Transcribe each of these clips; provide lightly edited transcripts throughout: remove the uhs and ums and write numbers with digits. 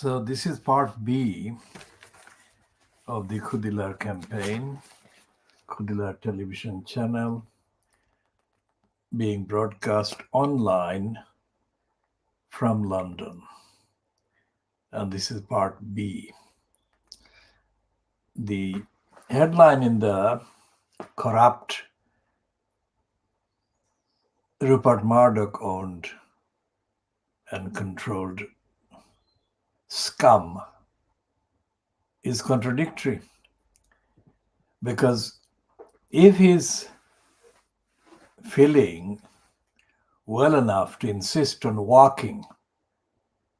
So this is part B of the Khoodeelaar campaign, Khoodeelaar television channel, being broadcast online from London. And this is part B. The headline in the corrupt Rupert Murdoch owned and controlled scum is contradictory, because if he's feeling well enough to insist on walking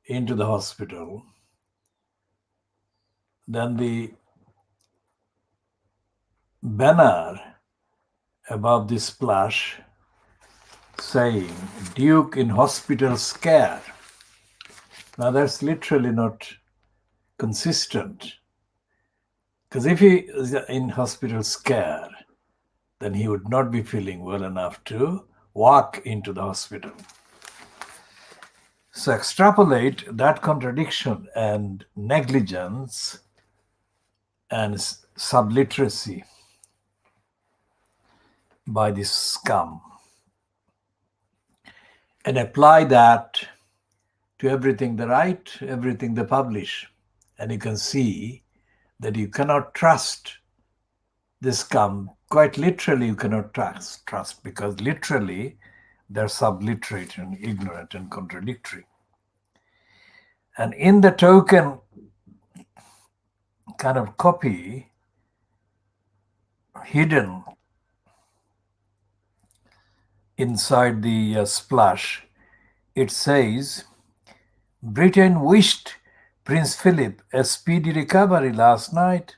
into the hospital, then the banner above the splash saying Duke in hospital scare. Now that's literally not consistent, because if he is in hospital scare, then he would not be feeling well enough to walk into the hospital. So extrapolate that contradiction and negligence and subliteracy by this scum, and apply that to everything they write, everything they publish. And you can see that you cannot trust this scum. Quite literally, you cannot trust, because literally they're subliterate and ignorant and contradictory. And in the token kind of copy, hidden inside the splash, it says, Britain wished Prince Philip a speedy recovery last night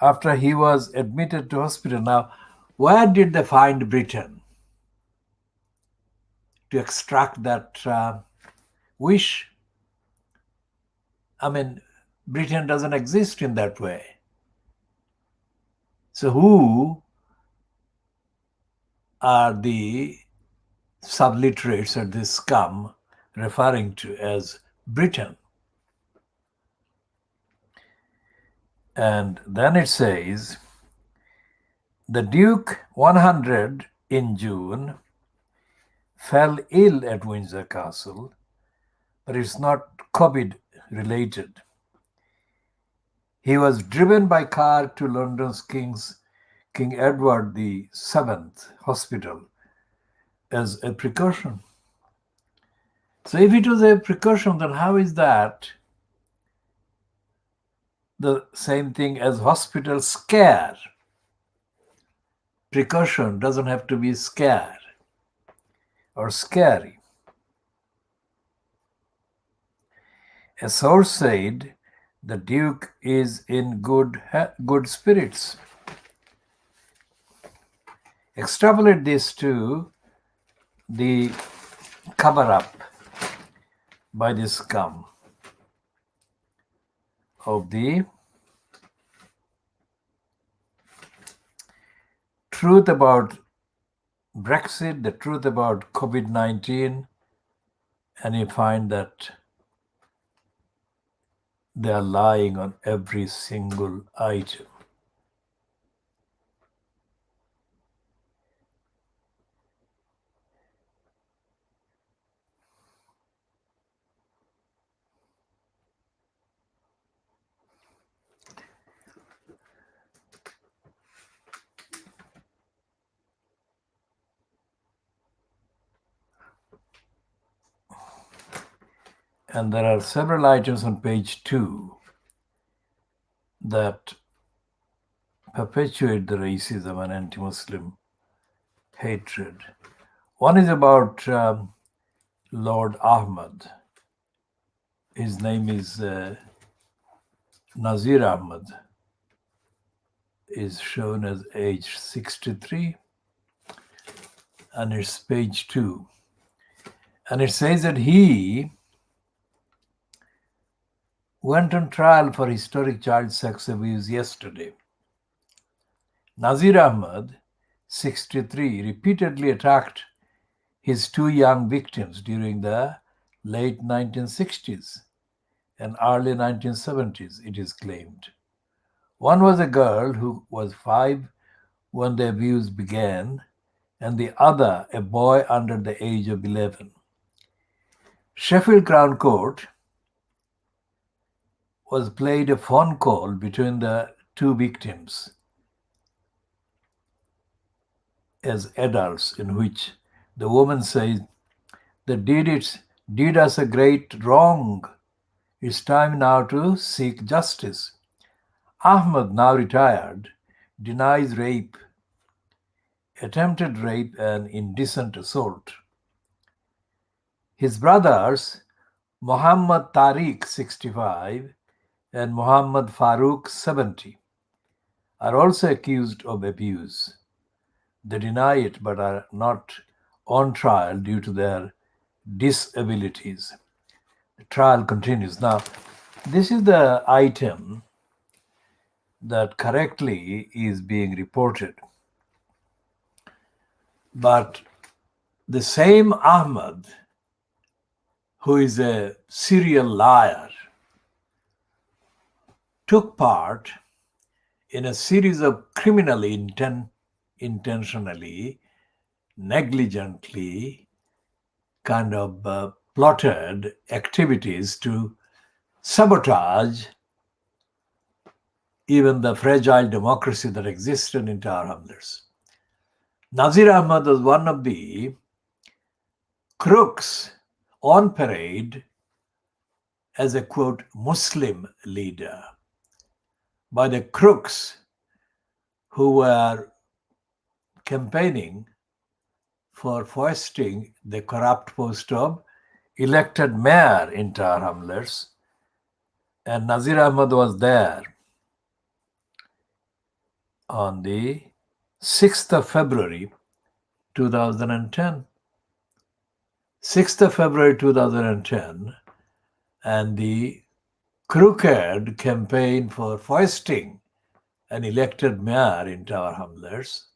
after he was admitted to hospital. Now, where did they find Britain to extract that wish? I mean, Britain doesn't exist in that way. So who are the subliterates or this scum referring to as Britain? And then it says, the Duke 100 in June fell ill at Windsor Castle, but it's not COVID related. He was driven by car to London's King Edward VII Hospital as a precaution. So if it was a precaution, then how is that the same thing as hospital scare? Precaution doesn't have to be scare or scary. A source said the Duke is in good spirits. Extrapolate this to the cover-up by this scum of the truth about Brexit, the truth about COVID-19, and you find that they are lying on every single item. And there are several items on page 2 that perpetuate the racism and anti-Muslim hatred. One is about Lord Ahmad. His name is Nazir Ahmad. Is shown as age 63, and it's page 2. And it says that he went on trial for historic child sex abuse yesterday. Nazir Ahmad, 63, repeatedly attacked his 2 young victims during the late 1960s and early 1970s, it is claimed. One was a girl who was 5 when the abuse began, and the other a boy under the age of 11. Sheffield Crown Court was played a phone call between the two victims as adults, in which the woman says, "They did us a great wrong. It's time now to seek justice." Ahmed, now retired, denies rape, attempted rape, and indecent assault. His brothers, Muhammad Tariq, 65, and Muhammad Farooq, 70, are also accused of abuse. They deny it but are not on trial due to their disabilities. The trial continues. Now, this is the item that correctly is being reported. But the same Ahmad, who is a serial liar, took part in a series of criminally intentionally, negligently kind of plotted activities to sabotage even the fragile democracy that existed in Tower Hamlets. Nazir Ahmad was one of the crooks on parade as a, quote, Muslim leader by the crooks who were campaigning for foisting the corrupt post of elected mayor in Tower Hamlets. And Nazir Ahmad was there on the 6th of February 2010. 6th of February 2010, and the crooked campaign for foisting an elected mayor in Tower Hamlets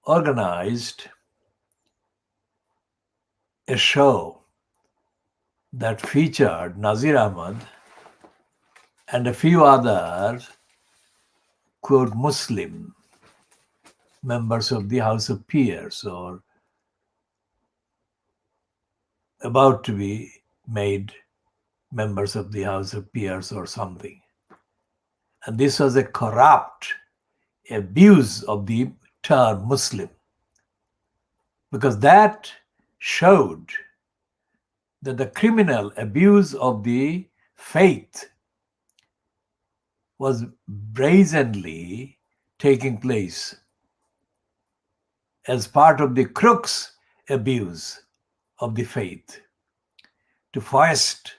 organized a show that featured Nazir Ahmad and a few other, quote, Muslim members of the House of Peers, or about to be made members of the House of Peers or something. And this was a corrupt abuse of the term Muslim, because that showed that the criminal abuse of the faith was brazenly taking place as part of the crooks' abuse of the faith to foist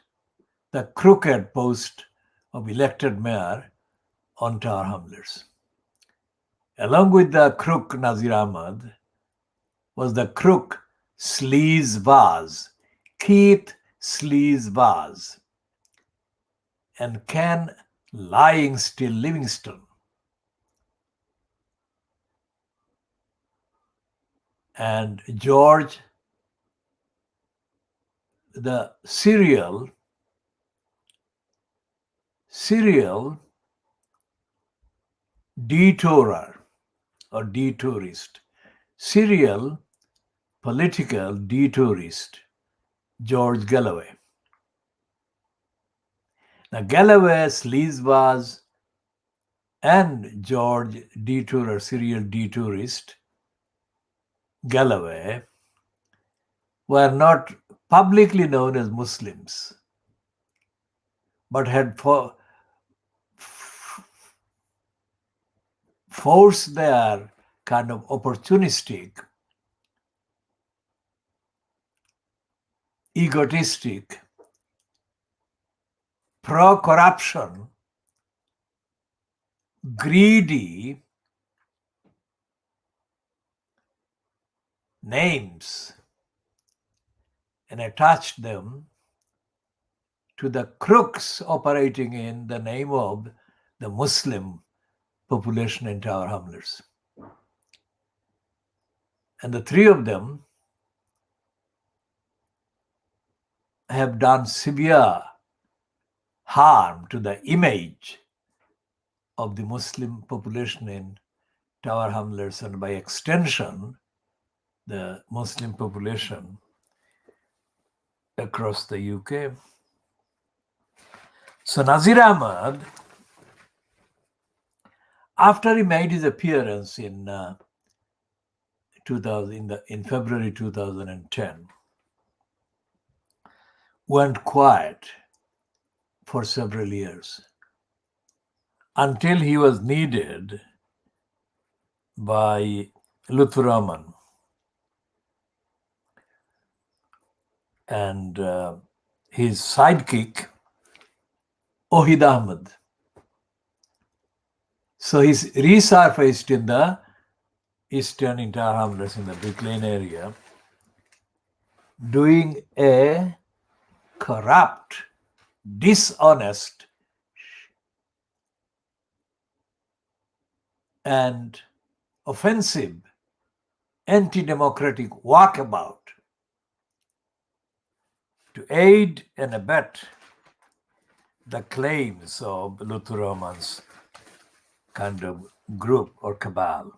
the crooked post of elected mayor on Tower Hamlets. Along with the crook Nazir Ahmad was the crook Sleaze Vaz, Keith Sleaze Vaz, and Ken Lying Still Livingston. And George, the serial detourer or detourist, serial political detourist, George Galloway. Now, Galloway, Sleazebaz, and George detourer, serial detourist, Galloway, were not publicly known as Muslims, but had forced their kind of opportunistic, egotistic, pro-corruption, greedy names and attached them to the crooks operating in the name of the Muslim population in Tower Hamlets. And the three of them have done severe harm to the image of the Muslim population in Tower Hamlets and by extension the Muslim population across the UK. So Nazir Ahmad, after he made his appearance in February 2010, went quiet for several years until he was needed by Lutfur Rahman and his sidekick Ohid Ahmed. So he's resurfaced in the eastern entire hamlets in the Brick Lane area, doing a corrupt, dishonest, and offensive, anti-democratic walkabout to aid and abet the claims of Lutfur Rahman's kind of group or cabal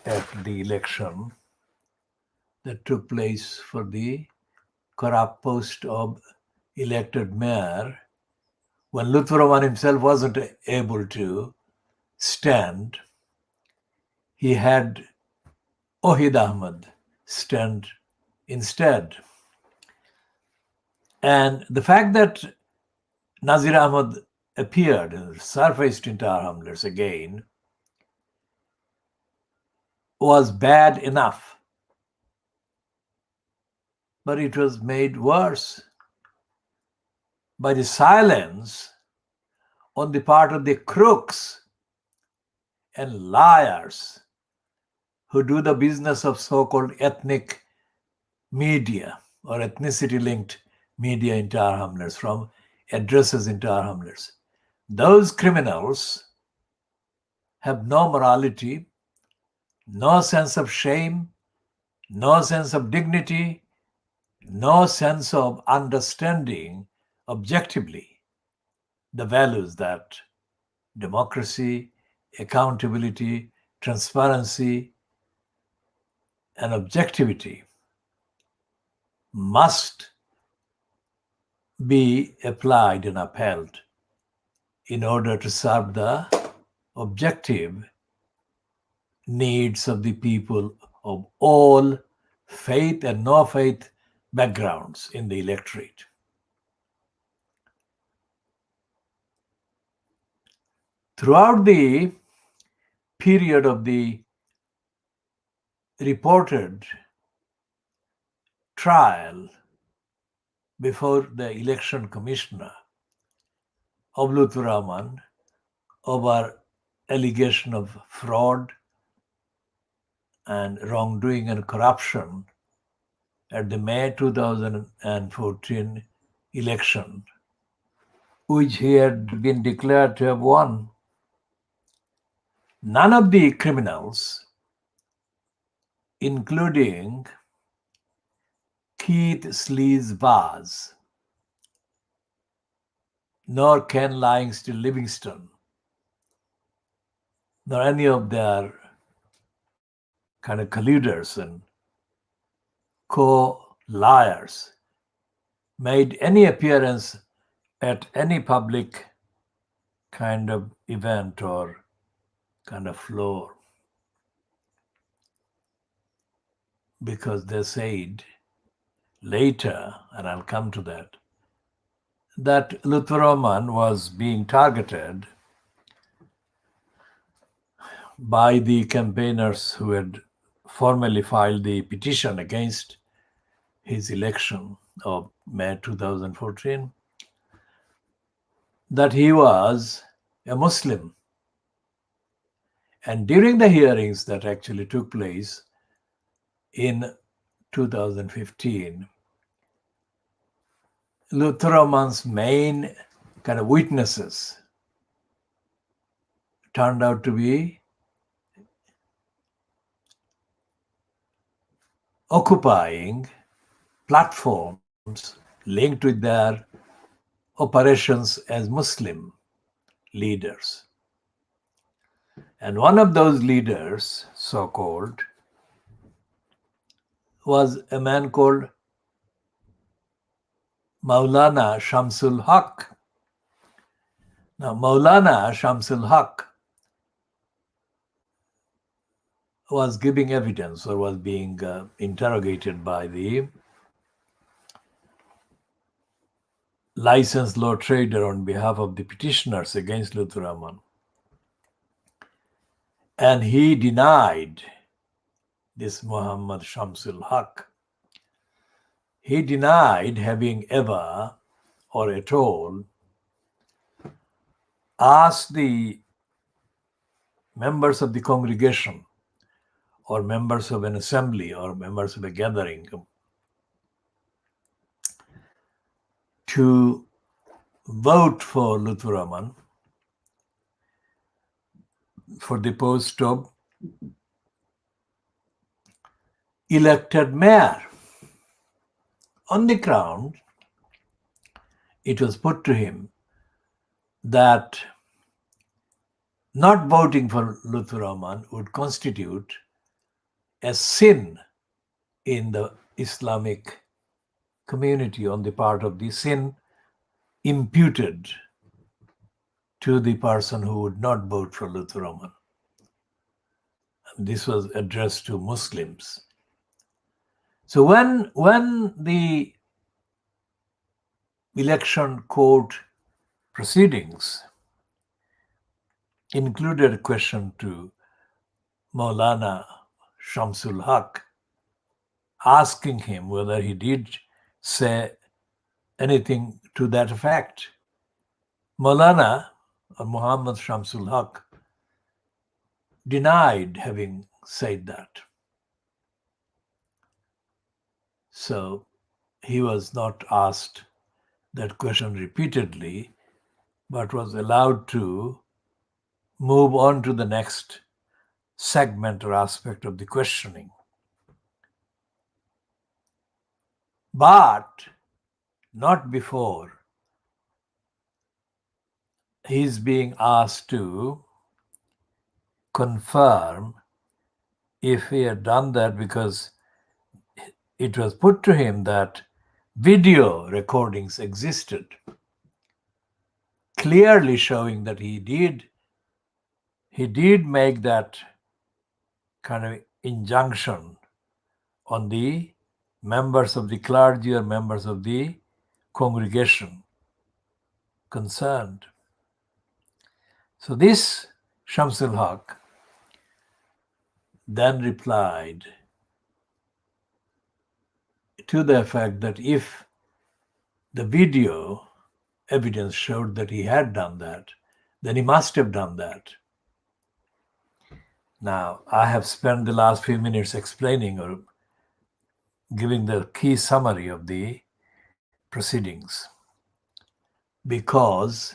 at the election that took place for the corrupt post of elected mayor when Lutfur Rahman himself wasn't able to stand. He had Ohid Ahmed stand instead. And the fact that Nazir Ahmed appeared and surfaced in Tower Hamlets again was bad enough. But it was made worse by the silence on the part of the crooks and liars who do the business of so-called ethnic media or ethnicity-linked media in Tower Hamlets, from addresses in Tower Hamlets. Those criminals have no morality, no sense of shame, no sense of dignity, no sense of understanding objectively the values that democracy, accountability, transparency, and objectivity must be applied and upheld in order to serve the objective needs of the people of all faith and no faith backgrounds in the electorate. Throughout the period of the reported trial before the election commissioner of Lutfur Rahman over allegation of fraud and wrongdoing and corruption at the May 2014 election, which he had been declared to have won, none of the criminals, including Keith Sleaze Vaz, nor Ken Livingston Livingston, nor any of their kind of colluders and co-liars made any appearance at any public kind of event or kind of floor, because they said later, and I'll come to that Lutfur Rahman was being targeted by the campaigners who had formally filed the petition against his election of May 2014, that he was a Muslim. And during the hearings that actually took place in 2015, Lutfur Rahman's main kind of witnesses turned out to be occupying platforms linked with their operations as Muslim leaders. And one of those leaders, so-called, was a man called Maulana Shamsul Haque. Now, Maulana Shamsul Haque was giving evidence or was being interrogated by the licensed law trader on behalf of the petitioners against Lutfur Rahman. And he denied, this Muhammad Shamsul Haque, he denied having ever or at all asked the members of the congregation or members of an assembly or members of a gathering to vote for Lutfur Rahman for the post of elected mayor, on the ground it was put to him that not voting for Lutfur Rahman would constitute a sin in the Islamic community on the part of the sin imputed to the person who would not vote for Lutfur Rahman. This was addressed to Muslims. So when the election court proceedings included a question to Maulana Shamsul Haque, asking him whether he did say anything to that effect, Maulana or Muhammad Shamsul Haque denied having said that. So he was not asked that question repeatedly, but was allowed to move on to the next segment or aspect of the questioning. But not before he is being asked to confirm if he had done that, because it was put to him that video recordings existed clearly showing that he did make that kind of injunction on the members of the clergy or members of the congregation concerned. So this Shamsul Haque then replied to the effect that if the video evidence showed that he had done that, then he must have done that. Now, I have spent the last few minutes explaining or giving the key summary of the proceedings because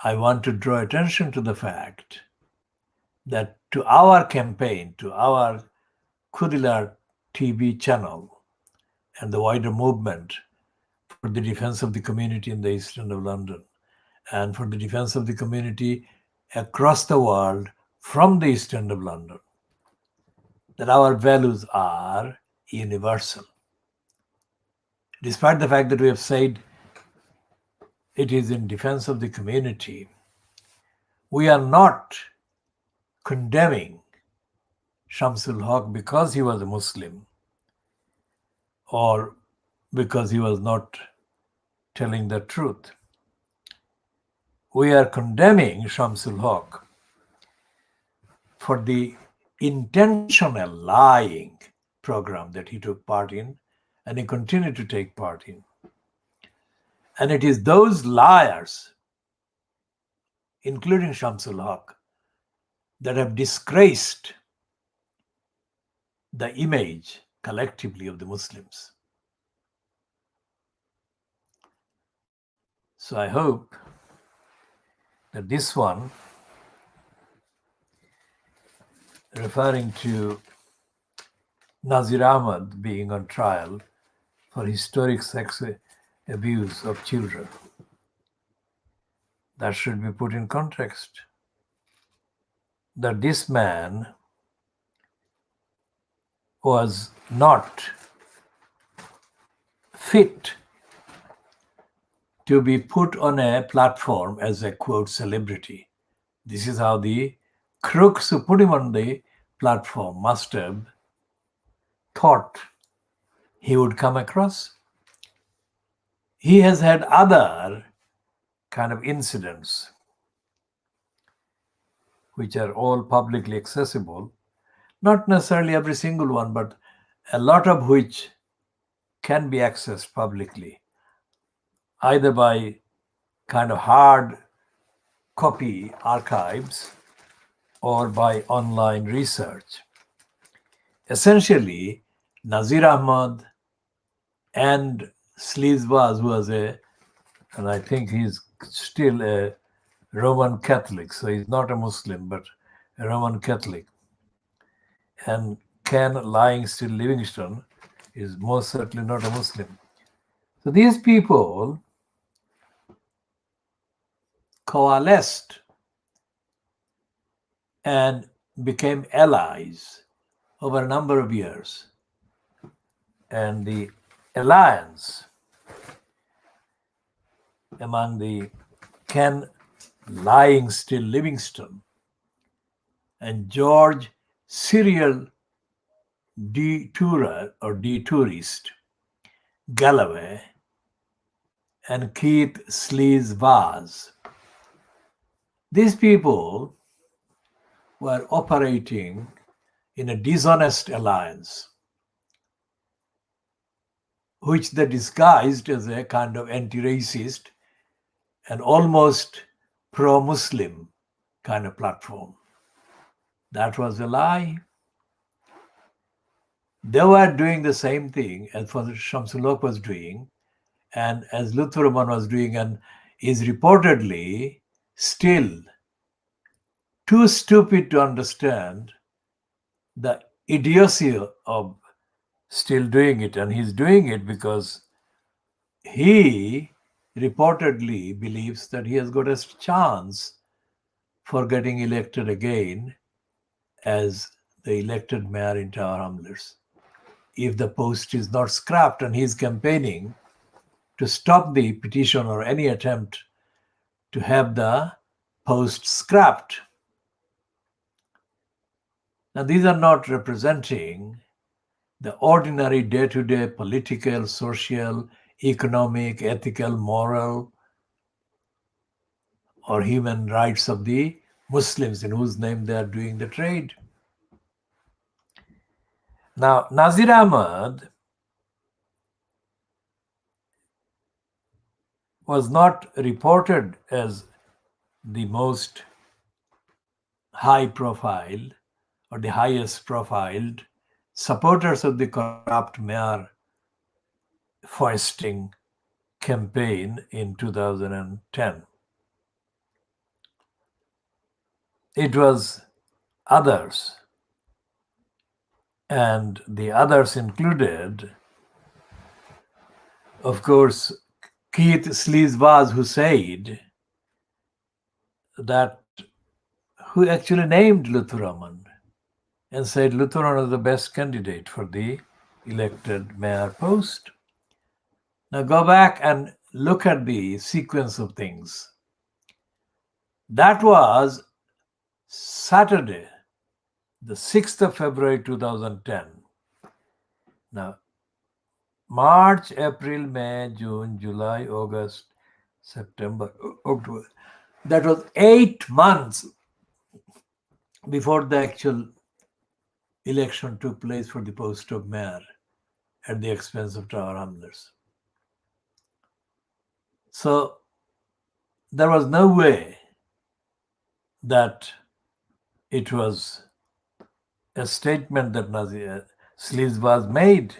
I want to draw attention to the fact that to our campaign, to our KhoodeelaarTV channel and the wider movement for the defense of the community in the East End of London and for the defense of the community across the world from the East End of London, that our values are universal. Despite the fact that we have said it is in defense of the community, we are not condemning Shamsul Haque because he was a Muslim or because he was not telling the truth. We are condemning Shamsul Haque for the intentional lying program that he took part in and he continued to take part in. And it is those liars, including Shamsul Haque, that have disgraced the image collectively of the Muslims. So I hope that this one, referring to Nazir Ahmad being on trial for historic sex abuse of children. That should be put in context. That this man was not fit to be put on a platform as a quote celebrity. This is how the crooks who put him on the platform must have thought he would come across. He has had other kind of incidents which are all publicly accessible, not necessarily every single one, but a lot of which can be accessed publicly, either by kind of hard copy archives or by online research. Essentially, Nazir Ahmad and Sleazebaz, who was and I think he's still a Roman Catholic, so he's not a Muslim, but a Roman Catholic. And Ken Lying Still Livingston is most certainly not a Muslim. So these people coalesced and became allies over a number of years. And the alliance among the Ken Lying Still Livingston and George Serial Detourer or Detourist Galloway and Keith Sleazebaz. These people were operating in a dishonest alliance, which they disguised as a kind of anti-racist and almost pro-Muslim kind of platform. That was a lie. They were doing the same thing as Father Shamsul Haq was doing, and as Luther Rahman was doing, and is reportedly still too stupid to understand the idiocy of still doing it. And he's doing it because he reportedly believes that he has got a chance for getting elected again as the elected mayor in Tower Hamlets if the post is not scrapped, and he's campaigning to stop the petition or any attempt to have the post scrapped. Now, these are not representing the ordinary day-to-day political, social, economic, ethical, moral, or human rights of the Muslims in whose name they are doing the trade. Now, Nazir Ahmad was not reported as the most high profile or the highest profiled supporters of the corrupt mayor foisting campaign in 2010. It was others, and the others included, of course, Keith Sleazebaz, who said that, who actually named Luther Rahman and said Luther Rahman was the best candidate for the elected mayor post. Now go back and look at the sequence of things. That was Saturday, the 6th of February 2010. Now, March, April, May, June, July, August, September, October. That was 8 months before the actual election took place for the post of mayor at the expense of Tower Hamlets. So there was no way that it was a statement that Nazir Sleazebaz made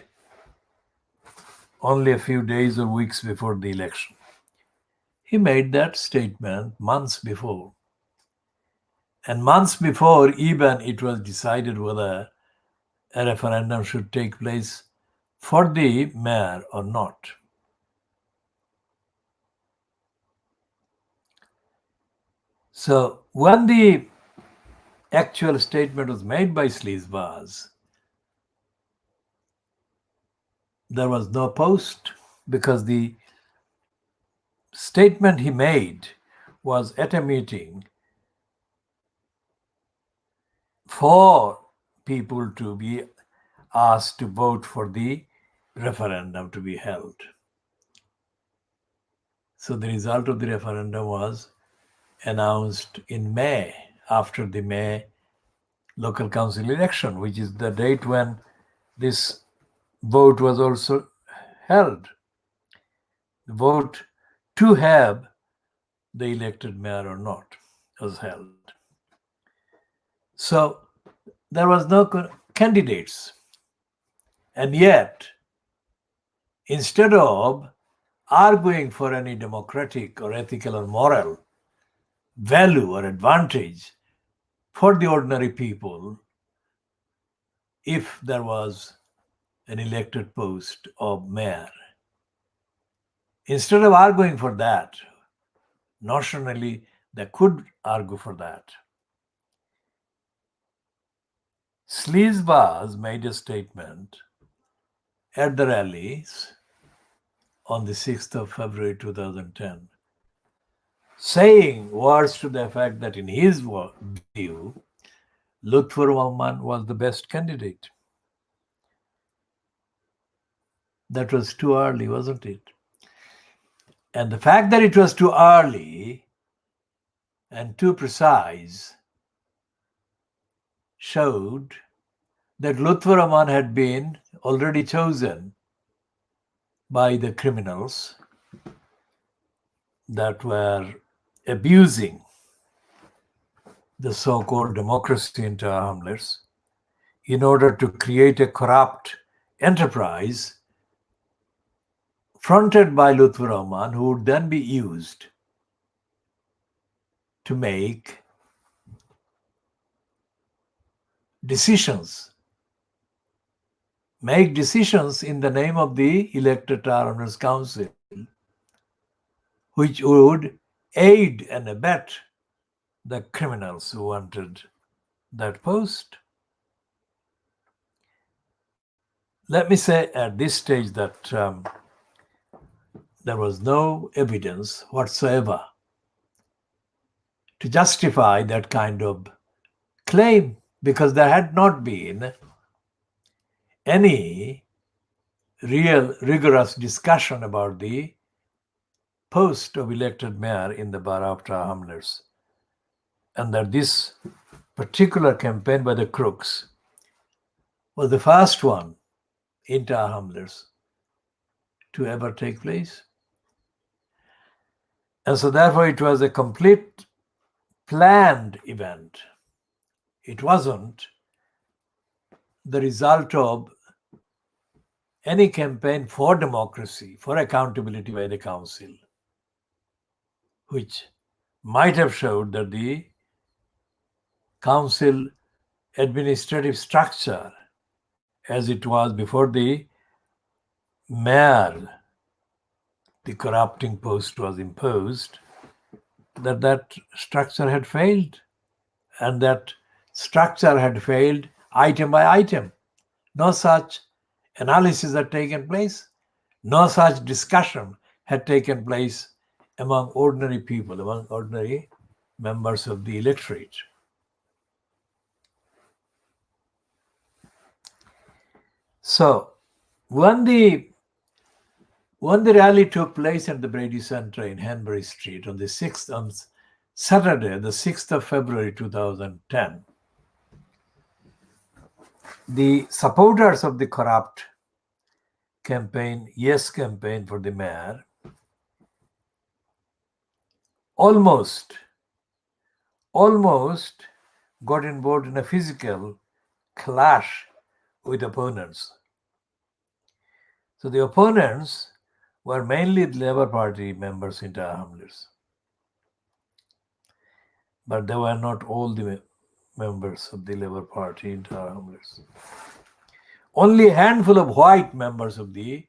only a few days or weeks before the election. He made that statement months before. And months before, even it was decided whether a referendum should take place for the mayor or not. So when the actual statement was made by Sleazebars, there was no post, because the statement he made was at a meeting for people to be asked to vote for the referendum to be held. So the result of the referendum was announced in May, after the May local council election, which is the date when this vote was also held. The vote to have the elected mayor or not was held. So there was no candidates. And yet, instead of arguing for any democratic or ethical or moral value or advantage for the ordinary people, if there was an elected post of mayor, instead of arguing for that, notionally they could argue for that, Sleazebars made a statement at the rallies on the 6th of February 2010, saying words to the effect that in his view, Lutfur Rahman was the best candidate. That was too early, wasn't it? And the fact that it was too early and too precise showed that Lutfur Rahman had been already chosen by the criminals that were abusing the so-called democracy in Tower Hamlets in order to create a corrupt enterprise fronted by Lutfur Rahman, who would then be used to make decisions in the name of the elected Tower Hamlets Council, which would aid and abet the criminals who wanted that post. Let me say at this stage that there was no evidence whatsoever to justify that kind of claim, because there had not been any real rigorous discussion about the post of elected mayor in the borough of Tower Hamlets, and that this particular campaign by the crooks was the first one in Tower Hamlets to ever take place. And so therefore it was a complete planned event. It wasn't the result of any campaign for democracy, for accountability by the council, which might have showed that the council administrative structure, as it was before the mayor, the corrupting post was imposed, that structure had failed, and that structure had failed item by item. No such analysis had taken place. No such discussion had taken place among ordinary people, among ordinary members of the electorate. So when the rally took place at the Brady Centre in Hanbury Street on Saturday, the 6th of February 2010, the supporters of the corrupt campaign, Yes campaign for the mayor, almost got involved in a physical clash with opponents. So the opponents were mainly the Labour Party members in Tower Hamlets, but they were not all the members of the Labour Party in Tower Hamlets. Only a handful of white members of the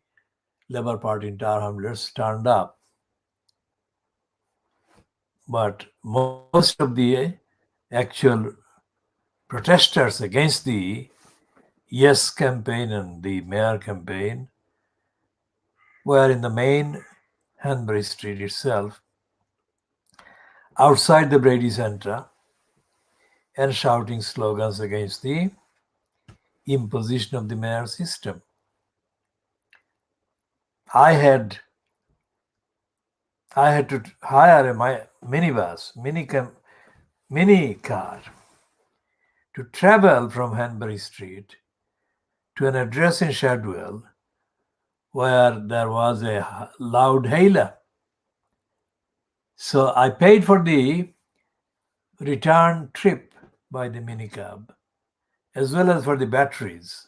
Labour Party in Tower Hamlets turned up. But most of the actual protesters against the Yes campaign and the Mayor campaign were in the main Hanbury Street itself, outside the Brady Centre, and shouting slogans against the imposition of the mayor system. I had to hire a mini car to travel from Hanbury Street to an address in Shadwell where there was a loud hailer. So I paid for the return trip by the minicab, as well as for the batteries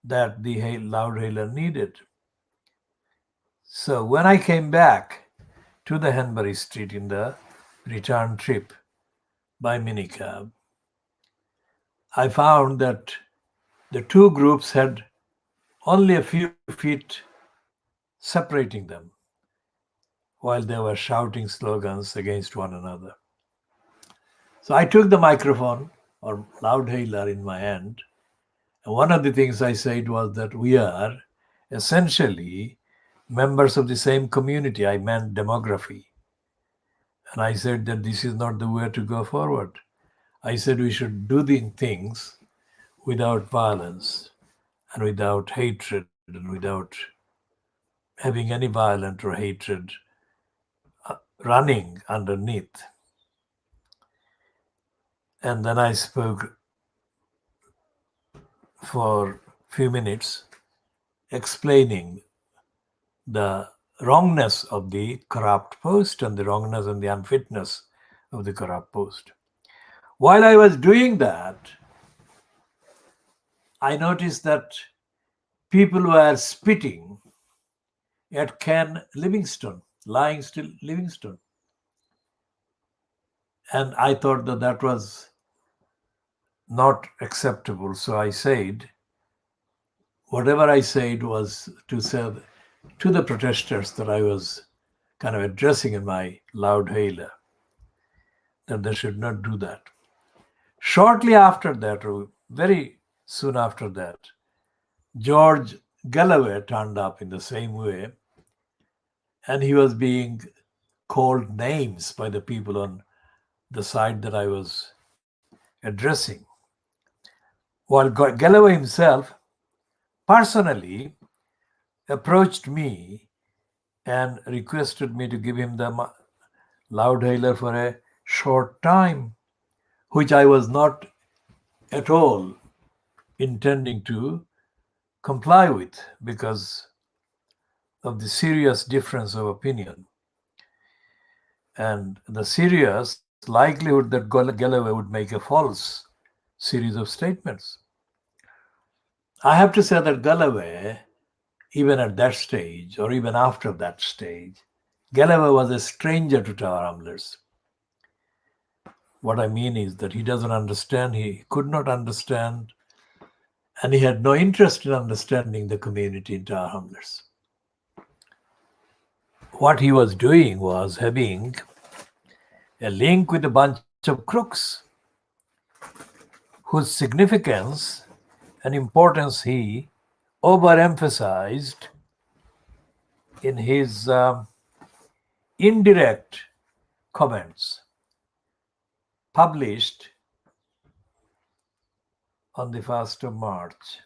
that the loud hailer needed. So when I came back to the Hanbury Street in the return trip by minicab, I found that the two groups had only a few feet separating them while they were shouting slogans against one another. So I took the microphone or loud hailer in my hand, and one of the things I said was that we are essentially members of the same community. I meant demography. And I said that this is not the way to go forward. I said we should do the things without violence and without hatred and without having any violence or hatred running underneath. And then I spoke for a few minutes explaining the wrongness of the corrupt post and the wrongness and the unfitness of the corrupt post. While I was doing that, I noticed that people were spitting at Ken Livingstone, lying still Livingstone. And I thought that that was not acceptable. So I said, whatever I said was to say to the protesters that I was kind of addressing in my loud hailer, that they should not do that. Shortly after that, or very soon after that, George Galloway turned up in the same way, and he was being called names by the people on the side that I was addressing. While Galloway himself personally approached me and requested me to give him the loud hailer for a short time, which I was not at all intending to comply with because of the serious difference of opinion and the serious likelihood that Galloway would make a false series of statements. I have to say that Galloway, even at that stage or even after that stage, Galloway was a stranger to Tower Hamlets. What I mean is that he doesn't understand, he could not understand, and he had no interest in understanding the community in Tower Hamlets. What he was doing was having a link with a bunch of crooks whose significance and importance he overemphasized in his indirect comments published on the 1st of March.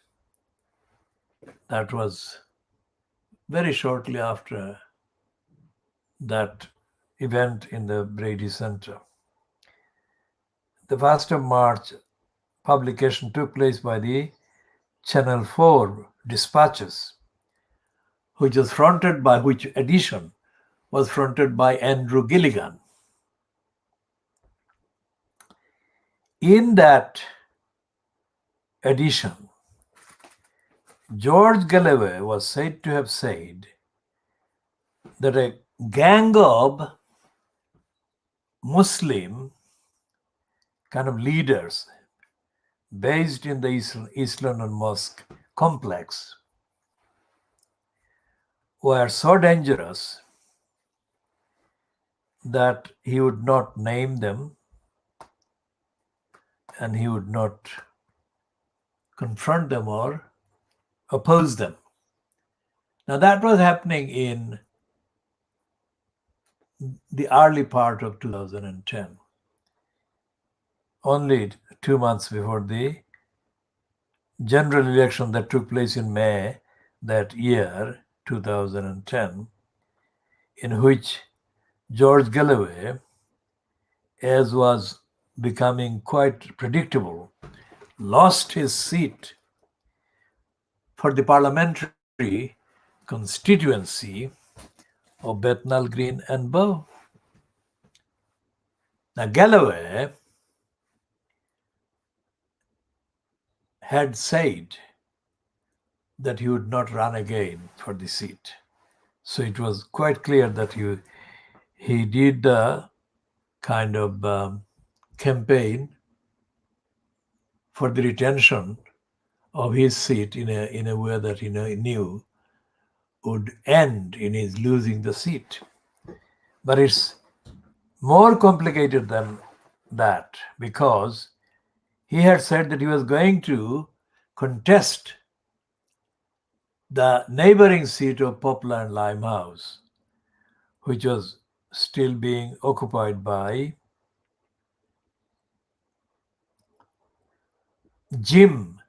That was very shortly after that event in the Brady Center. The 1st of March publication took place by the Channel 4 Dispatches, which edition was fronted by Andrew Gilligan. In that edition, George Galloway was said to have said that a gang of Muslim kind of leaders based in the East London Mosque complex were so dangerous that he would not name them and he would not confront them or oppose them. Now that was happening in the early part of 2010, only 2 months before the general election that took place in May that year, 2010, in which George Galloway, as was becoming quite predictable, lost his seat for the parliamentary constituency of Bethnal Green and Bow. Now, Galloway had said that he would not run again for the seat. So it was quite clear that he did the kind of campaign for the retention of his seat in a way that he knew would end in his losing the seat. But it's more complicated than that, because he had said that he was going to contest the neighboring seat of Poplar and Limehouse, which was still being occupied by Jim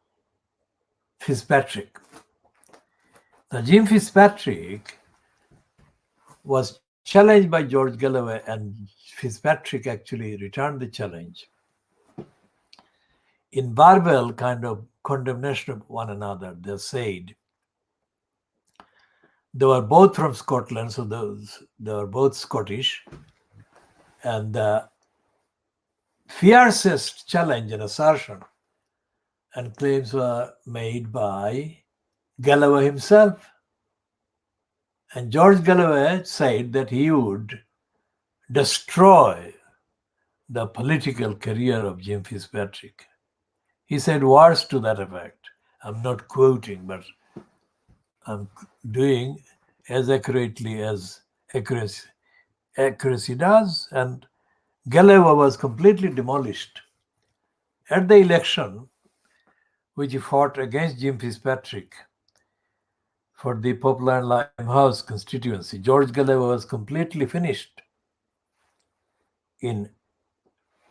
Fitzpatrick. Now, Jim Fitzpatrick was challenged by George Galloway, and Fitzpatrick actually returned the challenge in verbal kind of condemnation of one another. They said they were both from Scotland, so they were both Scottish, and the fiercest challenge and assertion and claims were made by Galloway himself. And George Galloway said that he would destroy the political career of Jim Fitzpatrick. He said words to that effect. I'm not quoting, but I'm doing as accurately as accuracy does. And Galloway was completely demolished. At the election, which he fought against Jim Fitzpatrick for the Poplar and Limehouse constituency, George Galloway was completely finished in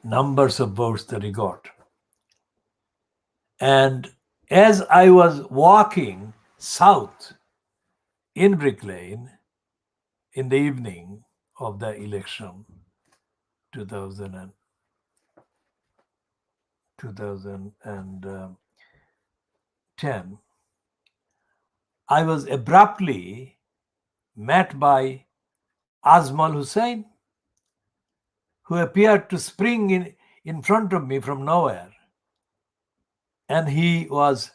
numbers of votes that he got. And as I was walking south in Brick Lane in the evening of the election, 2010, I was abruptly met by Azmal Hussain, who appeared to spring in front of me from nowhere. And he was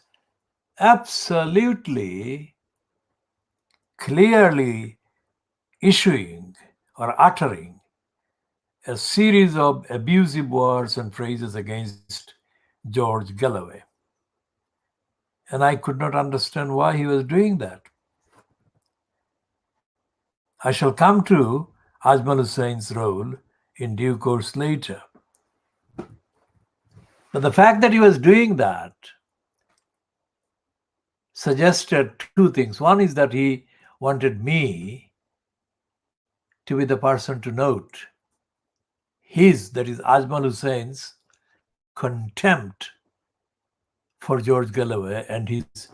absolutely clearly issuing or uttering a series of abusive words and phrases against George Galloway. And I could not understand why he was doing that. I shall come to Azmal Hussain's role in due course later. But the fact that he was doing that suggested two things. One is that he wanted me to be the person to note that is Azmal Hussain's contempt for George Galloway and his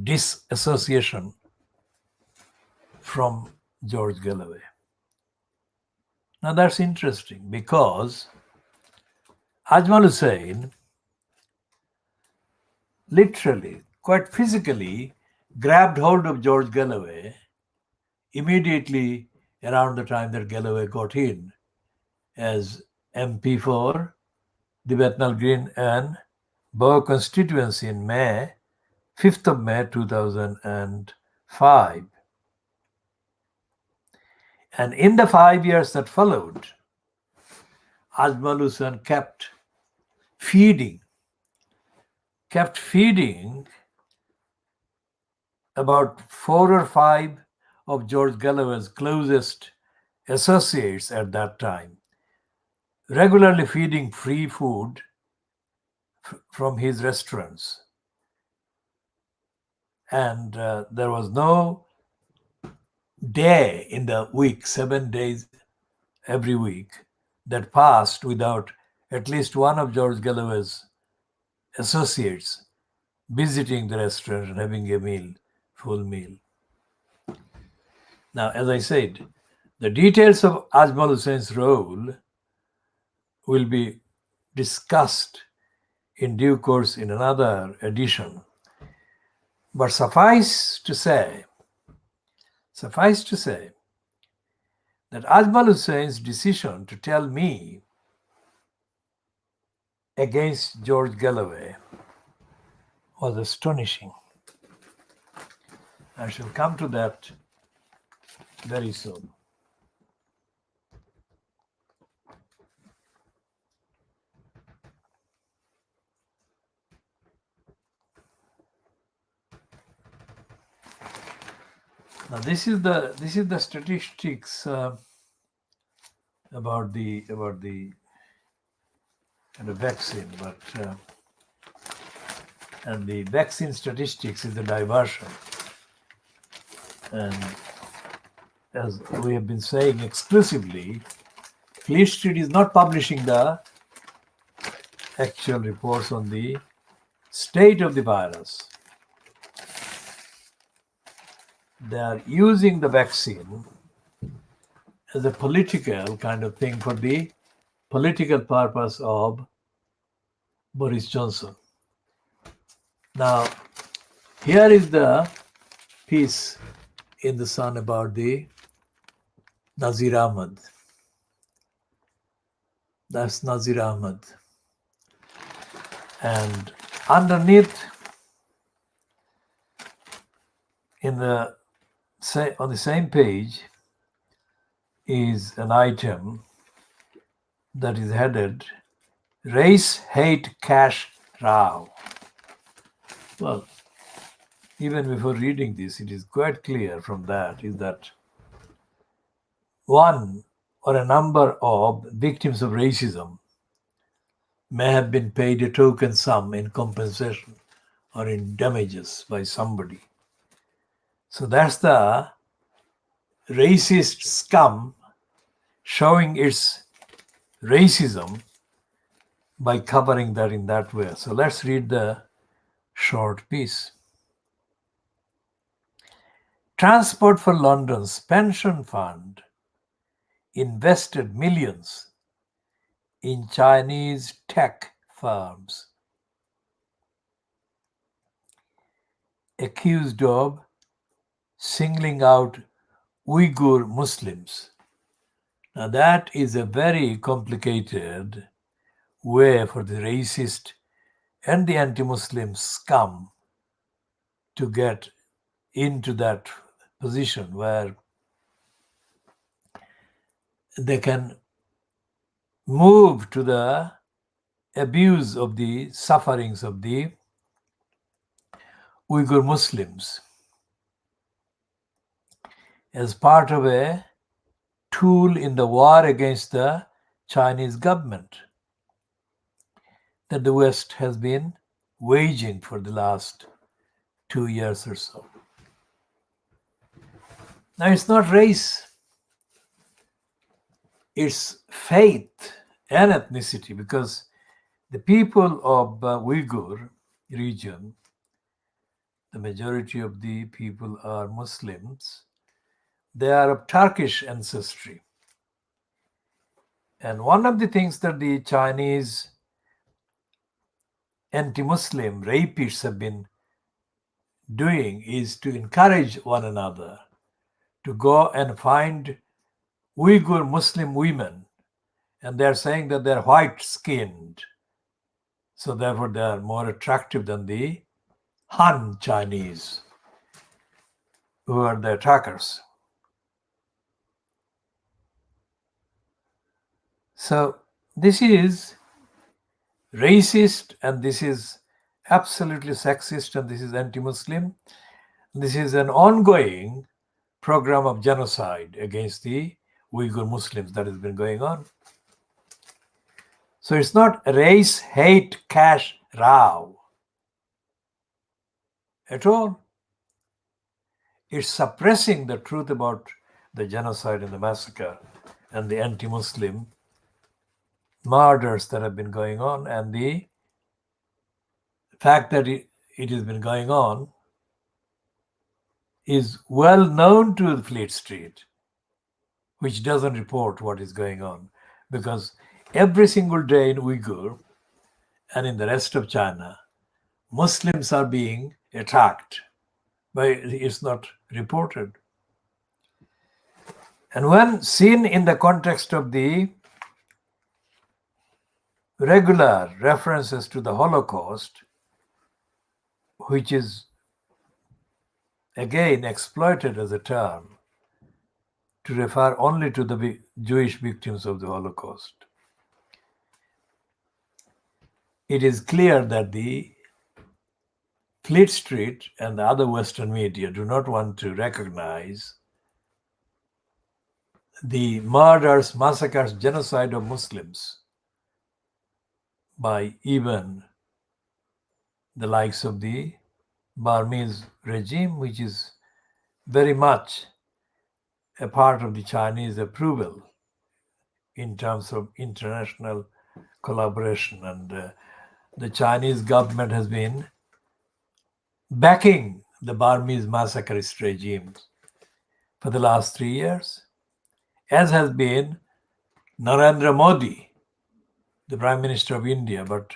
disassociation from George Galloway. Now that's interesting, because Azmal Hussain literally, quite physically, grabbed hold of George Galloway immediately around the time that Galloway got in as MP for the Bethnal Green and Bow constituency in 5th of May 2005. And in the 5 years that followed, Azmal Hussain kept feeding about 4 or 5 of George Galloway's closest associates at that time, regularly feeding free food from his restaurants. And there was no day in the week, 7 days every week, that passed without at least one of George Galloway's associates visiting the restaurant and having a meal, full meal. Now, as I said, the details of Ajmal Hussein's role will be discussed in due course in another edition. But suffice to say that Ajmal Hussein's decision to tell me against George Galloway was astonishing. I shall come to that very soon. Now this is the statistics about the vaccine, but and the vaccine statistics is the diversion, and as we have been saying exclusively, Fleet Street is not publishing the actual reports on the state of the virus. They are using the vaccine as a political kind of thing for the political purpose of Boris Johnson. Now, here is the piece in the Sun about the Nazir Ahmad. That's Nazir Ahmad. And underneath, on the same page, is an item that is headed Race Hate Cash Row. Well, even before reading this, it is quite clear from that is that one or a number of victims of racism may have been paid a token sum in compensation or in damages by somebody. So that's the racist scum showing its racism by covering that in that way. So let's read the short piece. Transport for London's pension fund invested millions in Chinese tech firms accused of singling out Uyghur Muslims. Now that is a very complicated way for the racist and the anti-Muslim scum to get into that position where they can move to the abuse of the sufferings of the Uyghur Muslims as part of a tool in the war against the Chinese government that the West has been waging for the last 2 years or so. Now, it's not race, it's faith and ethnicity, because the people of Uyghur region, the majority of the people are Muslims. They are of Turkish ancestry. And one of the things that the Chinese anti-Muslim rapists have been doing is to encourage one another to go and find Uyghur Muslim women. And they're saying that they're white-skinned. So therefore they are more attractive than the Han Chinese, who are the attackers. So this is racist, and this is absolutely sexist, and this is anti-Muslim. This is an ongoing program of genocide against the Uyghur Muslims that has been going on. So it's not race hate cash row at all. It's suppressing the truth about the genocide and the massacre and the anti-Muslim murders that have been going on, and the fact that it has been going on is well known to the Fleet Street, which doesn't report what is going on, because every single day in Uyghur and in the rest of China, Muslims are being attacked, but it's not reported. And when seen in the context of the regular references to the Holocaust, which is again exploited as a term to refer only to the Jewish victims of the Holocaust, it is clear that the Fleet Street and the other Western media do not want to recognize the murders, massacres, genocide of Muslims by even the likes of the Burmese regime, which is very much a part of the Chinese approval in terms of international collaboration. And the Chinese government has been backing the Burmese massacreist regimes for the last 3 years, as has been Narendra Modi, the Prime Minister of India. But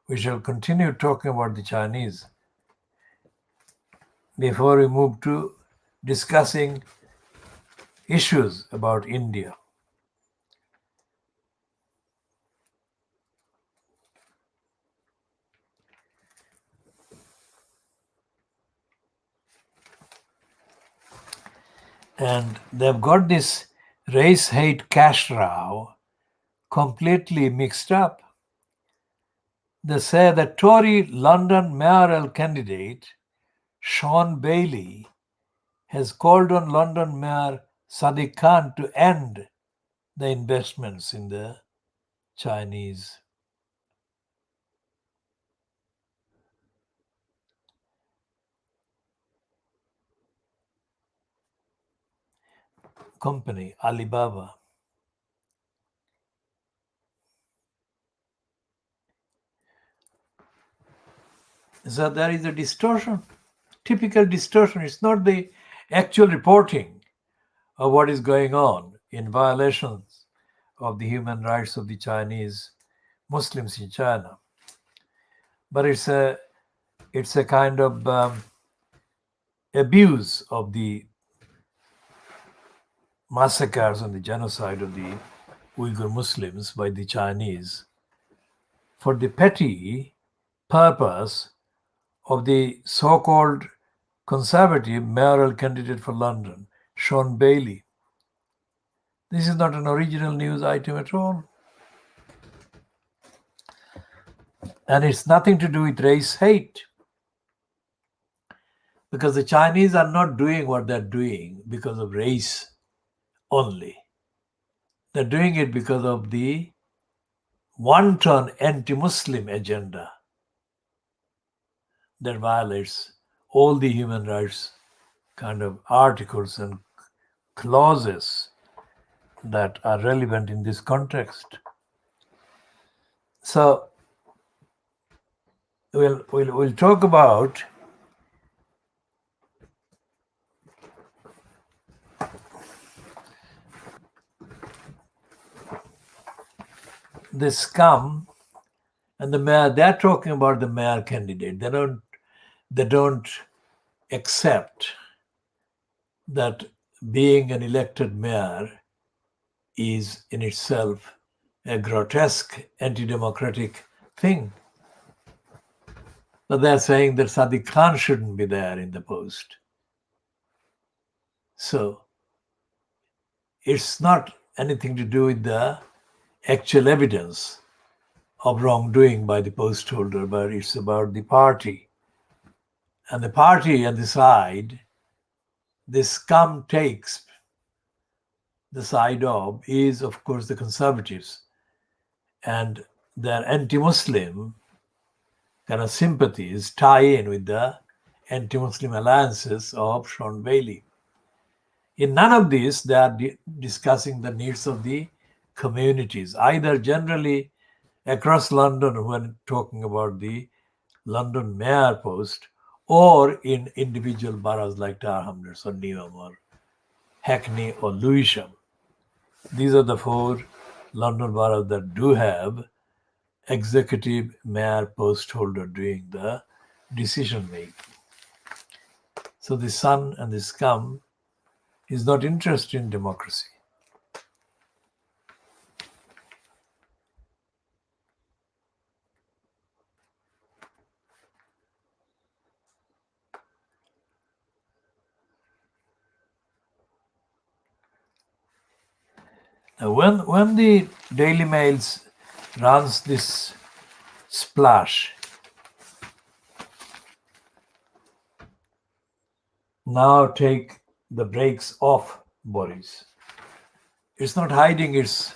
we shall continue talking about the Chinese before we move to discussing issues about India. And they've got this race hate cash row completely mixed up. They say the Tory London mayoral candidate Sean Bailey has called on London Mayor Sadiq Khan to end the investments in the Chinese company, Alibaba. So there is a distortion, typical distortion. It's not the actual reporting of what is going on in violations of the human rights of the Chinese Muslims in China, but it's a kind of abuse of the massacres and the genocide of the Uyghur Muslims by the Chinese for the petty purpose of the so-called conservative mayoral candidate for London, Sean Bailey. This is not an original news item at all. And it's nothing to do with race hate. Because the Chinese are not doing what they're doing because of race only. They're doing it because of the wanton anti-Muslim agenda that violates all the human rights kind of articles and clauses that are relevant in this context. So we'll talk about the scum and the mayor. They're talking about the mayor candidate. They don't accept that being an elected mayor is in itself a grotesque anti-democratic thing. But they're saying that Sadiq Khan shouldn't be there in the post. So it's not anything to do with the actual evidence of wrongdoing by the post holder, but it's about the party And the party on the side, the scum takes the side of is, of course, the conservatives and their anti-Muslim kind of sympathies tie in with the anti-Muslim alliances of Sean Bailey. In none of this, they are discussing the needs of the communities, either generally across London when talking about the London mayor post, or in individual boroughs like Tower Hamlets or Newham or Hackney or Lewisham. These are the 4 London boroughs that do have executive mayor post holder doing the decision making. So the sun and the scum is not interested in democracy. Now, when the Daily Mails runs this splash, now take the brakes off Boris, it's not hiding its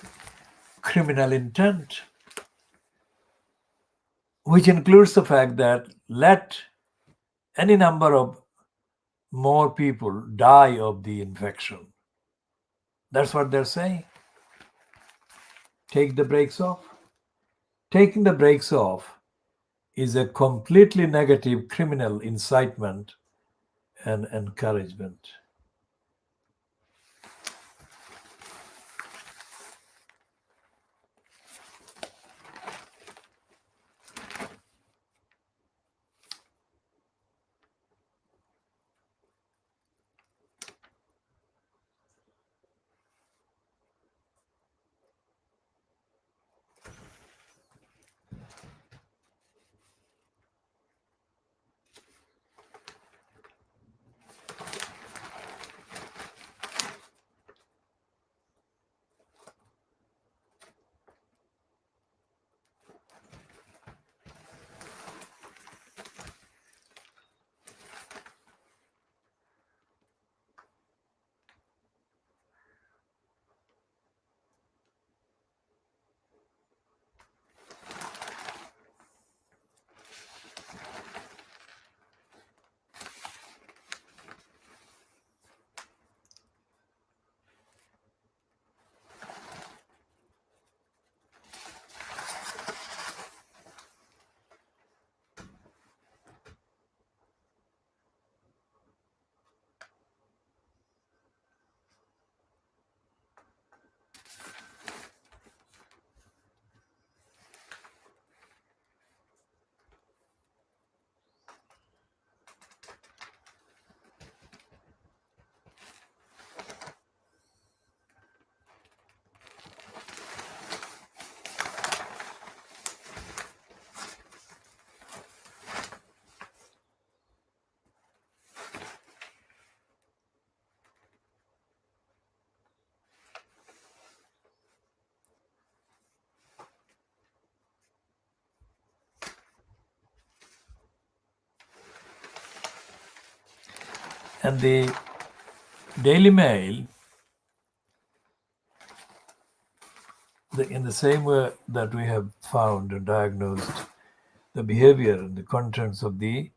criminal intent, which includes the fact that let any number of more people die of the infection. That's what they're saying. Take the brakes off. Taking the brakes off is a completely negative criminal incitement and encouragement. And the Daily Mail, in the same way that we have found and diagnosed the behavior and the contents of the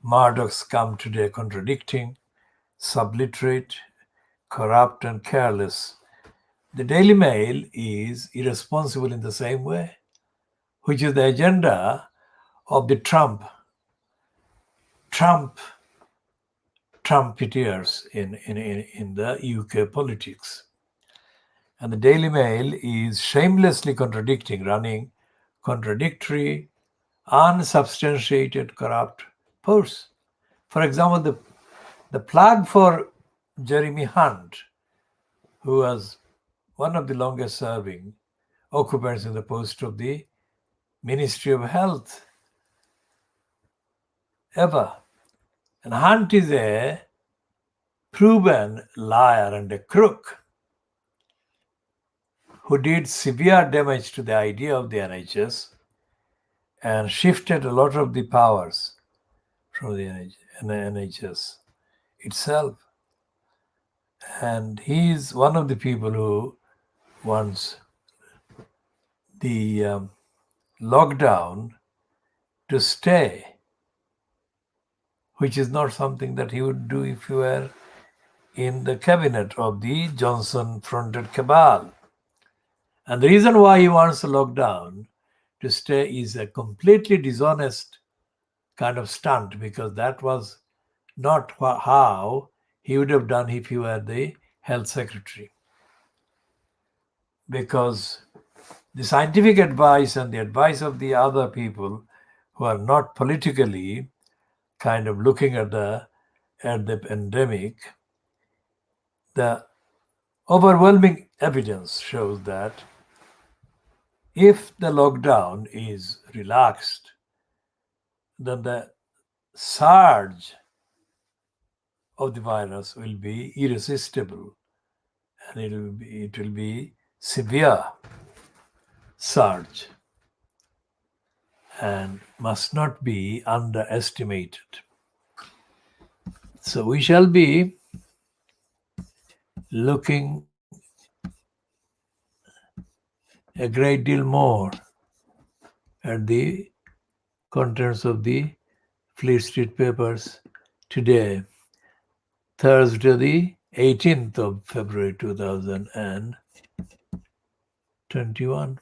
Murdoch scum today, contradicting, subliterate, corrupt, and careless. The Daily Mail is irresponsible in the same way, which is the agenda of the Trumpeteers in the UK politics. And the Daily Mail is shamelessly contradicting, running contradictory, unsubstantiated, corrupt posts. For example, the plug for Jeremy Hunt, who was one of the longest serving occupants in the post of the Ministry of Health ever. And Hunt is a proven liar and a crook who did severe damage to the idea of the NHS and shifted a lot of the powers from the NHS. in the NHS itself. And he is one of the people who wants the lockdown to stay, which is not something that he would do if he were in the cabinet of the Johnson-fronted cabal. And the reason why he wants the lockdown to stay is a completely dishonest kind of stunt, because that was not how he would have done if he were the health secretary. Because the scientific advice and the advice of the other people who are not politically kind of looking at the pandemic, the overwhelming evidence shows that if the lockdown is relaxed, then the surge of the virus will be irresistible, and it will be severe surge and must not be underestimated. So we shall be looking a great deal more at the contents of the Fleet Street papers today, Thursday, the 18th of February 2021.